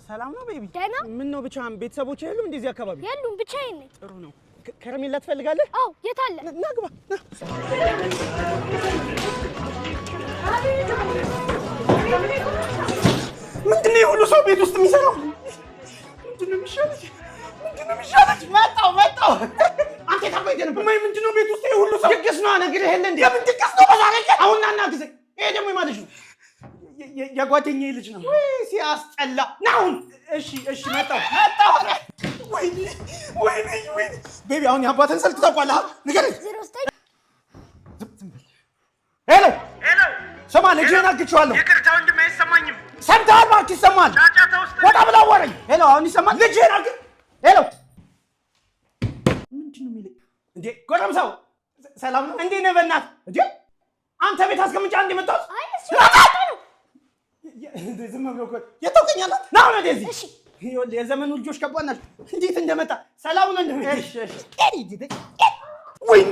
ሰላም ነው ቤቢ? ደህና። ምን ነው ብቻህን? ቤተሰቦች የሉም እንደዚህ አካባቢ? የሉም፣ ብቻዬን ነኝ። ጥሩ ነው። ከረሜላ ትፈልጋለህ? አዎ፣ የት አለ? ና ግባ። ምንድን ነው የሁሉ ሰው ቤት ውስጥ የሚሰራው? ምንድን ነው የሚሻለች? መጣሁ። አንተ ታቆይ ነበር። ምንድን ነው ቤት ውስጥ የሁሉ ሰው? ድግስ ነው ነግሬህ የለ እንዴ? የምን ድግስ ነው? በዛሬ ቀን አሁን ና እናግዘኝ። ይሄ ደግሞ የማለች ነው? የጓደኛዬ ልጅ ነው። ወይ ሲያስጠላ! ና አሁን። እሺ መጣሁ። ወይኔ ቤቢ፣ አሁን የአባተን ስልክ ታውቃለህ? ንገረኝ። 09 ሄሎ፣ ስማ፣ ልጅህን አግቼዋለሁ። ይቅርታ ወንድሜ፣ አይሰማኝም። ሰምተሃል? እባክህ ይሰማል። ጫጫታ ውስጥ ወጣ ብላ አዋራኝ። ሄሎ፣ አሁን ይሰማል? ልጅህን ሄሎ፣ ምንድን ነው የሚለኝ እንዴ? ጎረምሳው ሰላም ነው? እንዴት ነህ? በእናትህ እንዴ፣ አንተ ቤት አስቀምጫ እንደ መጣሁ። አይ እሱ ዝም ብሎ እኮ የተውከኛለህ። ና አሁን ወደዚህ። እሺ፣ የዘመኑ ልጆች ከባድ ናቸው። እንዴት እንደመጣ ሰላም ነው? እሺ፣ ወይኔ